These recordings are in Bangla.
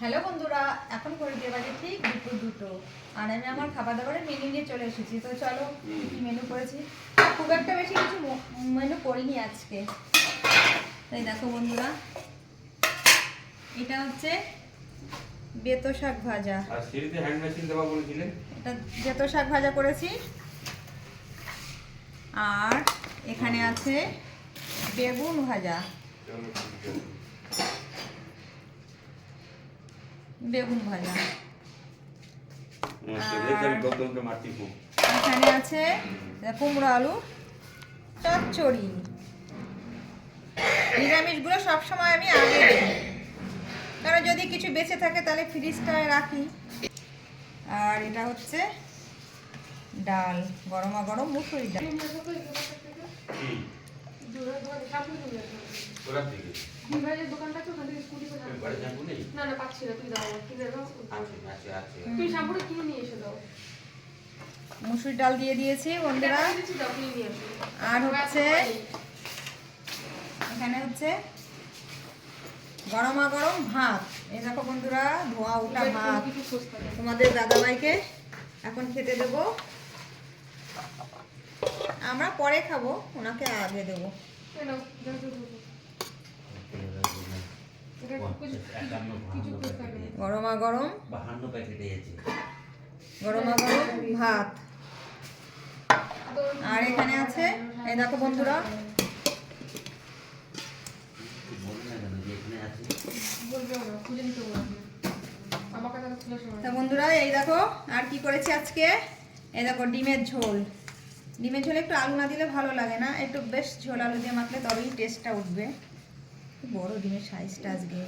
হ্যালো বন্ধুরা, এখন করে দিয়ে বাজে ঠিক দুপুর 2টো আর আমি আমার খাবার দাবারের মেনু নিয়ে চলে এসেছি। তো চলো কি মেনু করেছি। খুব একটা বেশি কিছু মেনু করিনি আজকে। তাই দেখো বন্ধুরা, এটা হচ্ছে বেতো শাক ভাজা। আর সিঁড়িতে হ্যান্ড মেশিন দেওয়া বলেছিলেন। এটা বেতো শাক ভাজা করেছি। আর এখানে আছে বেগুন ভাজা, বেগুন ভাজা। এখানে আছে কুমড়ো আলু চচ্চড়ি। নিরামিষগুলো সবসময় আমি আগে দিই, কারণ যদি কিছু বেঁচে থাকে তাহলে ফ্রিজটায় রাখি। আর এটা হচ্ছে ডাল, গরমা গরম মুসুরির ডাল। মুসুরির ডাল দিয়ে দিয়েছি বন্ধুরা। আর হচ্ছে এখানে হচ্ছে গরমা গরম ভাত। এই দেখো বন্ধুরা, ধোয়া ওঠা ভাত তোমাদের দাদাভাইকে এখন খেতে দেব। আমরা পরে খাবো, ওনাকে আগে দেবো। গরমা গরম গরমা গরম ভাত। আর এখানে আছে এই দেখো বন্ধুরা, বন্ধুরা এই দেখো আর কি করেছি আজকে। এই দেখো ডিমের ঝোল। ডিমের ঝোলে একটু আলু না দিলে ভালো লাগে না, একটু বেশ ঝোল আলু দিয়ে মাখলে তবেই টেস্টটা উঠবে। বড় ডিমের সাইজটা আজকে,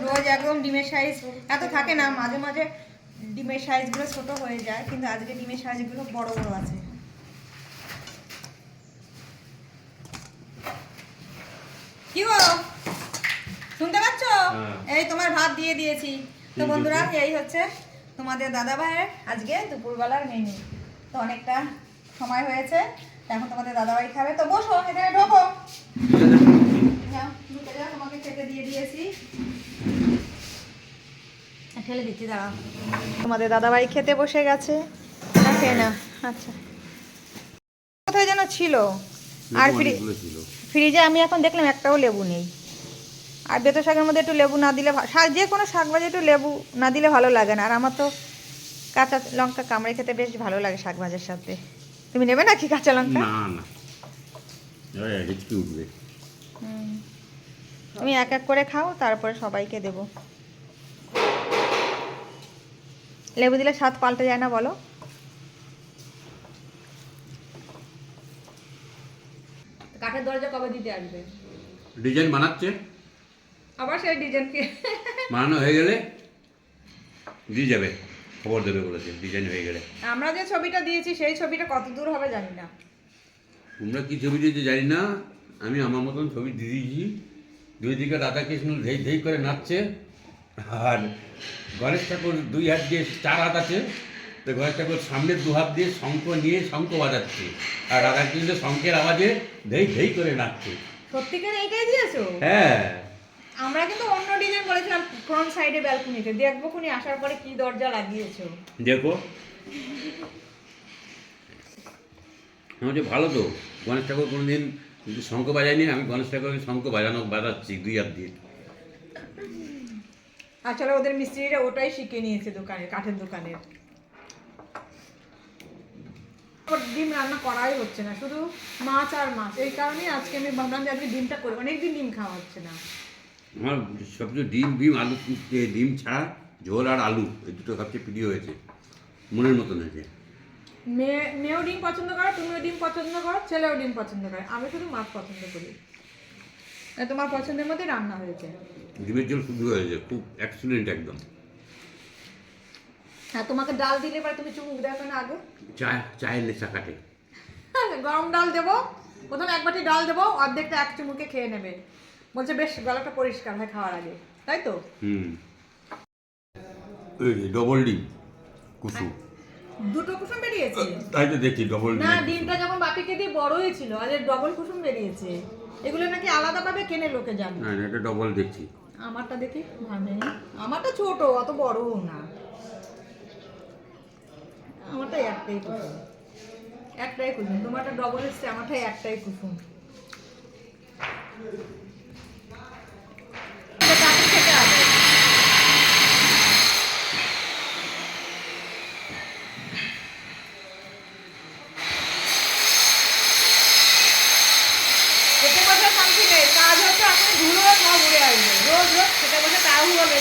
রোজ একদম ডিমের সাইজ এত থাকে না, মাঝে মাঝে ডিমের সাইজগুলো ছোট হয়ে যায়, কিন্তু আজকে ডিমের সাইজগুলো বড় বড় আছে। কি গো, শুনতে পাচ্ছ? এই তোমার ভাত দিয়ে দিয়েছি। তো বন্ধুরা এই হচ্ছে তোমাদের দাদা ভাইয়ের আজকে দুপুরবেলার মেনু। তো অনেকটা সময় হয়েছে, এখন তোমাদের দাদাভাই খাবে। তো বসো, এখানে ঢোকো, তোমাকে খেতে দিয়ে দিয়েছি, ঠেলে দিচ্ছি, দাঁড়াও। তোমাদের দাদাভাই খেতে বসে গেছে। খেয়ে না, আচ্ছা কোথায় যেন ছিল। আর ফ্রিজে আমি এখন দেখলাম একটাও লেবু নেই। আর বেতো শাকের মধ্যে একটু লেবু না দিলে, শাক যে কোনো শাক ভাজা একটু লেবু না দিলে ভালো লাগে না। আর আমার তো কাঁচা লঙ্কা কামড়ে খেতে বেশ ভালো লাগে শাক ভাজার সাথে। তুমি নেবে নাকি কাঁচা লঙ্কা? তুমি এক এক করে খাও, তারপরে সবাইকে দেবো। লেবু দিলে স্বাদ পাল্টে যায় না বলো? কাঠের দরজা কবে দিতে আসবে? ডিজাইন বানাচ্ছে, আবার সেই ডিজাইনকে বানানো হয়ে গেলে দিয়ে যাবে, খবর দেবে বলেছে ডিজাইন হয়ে গেলে। আমরা যে ছবিটা দিয়েছি সেই ছবিটা কত দূর হবে জানি না। তোমরা কি ছবি দিয়েছো জানি না, আমি আমার মতন ছবি দিয়ে দিয়েছি। দুই দিকে রাধাকৃষ্ণ ধেই ধেই করে নাচছে, আর গণেশ ঠাকুর দুই হাত দিয়ে 4 হাত আছে, তো গণেশ ঠাকুর সামনের 2 হাত দিয়ে শঙ্খ নিয়ে শঙ্খ বাজাচ্ছে, আর রাধাকৃষ্ণ শঙ্খের আওয়াজে ধেই ধেই করে নাচছে। সত্যিকার এইটাই দিয়েছো? হ্যাঁ, আমরা কিন্তু অন্য ডিজাইন বলেছিলাম ফ্রন্ট সাইডে ব্যালকনিতে। দেখবো কোনি আসার পরে কি দরজা লাগিয়েছো। দেখো আমার ভালো তো, গণেশ ঠাকুর কোনোদিন শঙ্খ বাজায়নি, আমি গণেশ ঠাকুরকে শঙ্খ বাজাচ্ছি 2 হাত দিয়ে। আসলে ওদের মিস্ত্রিরা ওটাই শিখে নিয়েছে দোকানে, কাঠের দোকানের। ডিম রান্না করাই হচ্ছে না, শুধু মাছ আর মাছ। এই কারণেই আজকে আমি ভাবলাম যে আজকে ডিমটা করি, অনেকদিন ডিম খাওয়া হচ্ছে না। আমার সবচেয়ে ডিম আলু, ডিম ছাড়া ঝোল আর আলু, এই দুটো সবচেয়ে প্রিয় হয়েছে, মনের মতন হয়েছে। মেয়েও ডিম পছন্দ করে, তুমিও ডিম পছন্দ করো, ছেলেও ডিম পছন্দ করে, আমি শুধু মাছ পছন্দ করি। তোমার পছন্দের মধ্যে রান্না হয়েছে। ডিমের ঝোল শুধু হয়েছে, খুব এক্সিলেন্ট একদম। হ্যাঁ, তোমাকে ডাল দিলে পরে তুমি চুমুক দেখো না আগে। চায়ের নেশা কাটে। গরম ডাল দেবো, প্রথমে 1 বাটি ডাল দেবো, অর্ধেকটা 1 চুমুকে খেয়ে নেবে। বলছে বেশ গলাটা পরিষ্কার হয় খাওয়ার আগে, তাই তো? ডবল ডিম কুসুম, 2টো কুসুম বেরিয়েছে। তাই তো দেখছি ডবল ডিম। না, ডিমটা যখন বাপিকে দিয়ে বড়ই ছিল, আর ডবল কুসুম বেরিয়েছে। এগুলো নাকি আলাদাভাবে কেনে লোকে জানে। না, এটা ডবল দেখছি। আমারটা দেখি ভাবে আমারটা ছোট, অত বড়ও না। আমারটা একটাই কুসুম, একটাই কুসুম। তোমারটা ডবল এসছে, আমারটা একটাই কুসুম। এটা কাকে খেতে হবে? খেতে বসে শান্তি নেই, কাজ হচ্ছে এখন ধুলো সব উড়ে আসবে। রোজ রোজ খেতে বসে তাও লেগে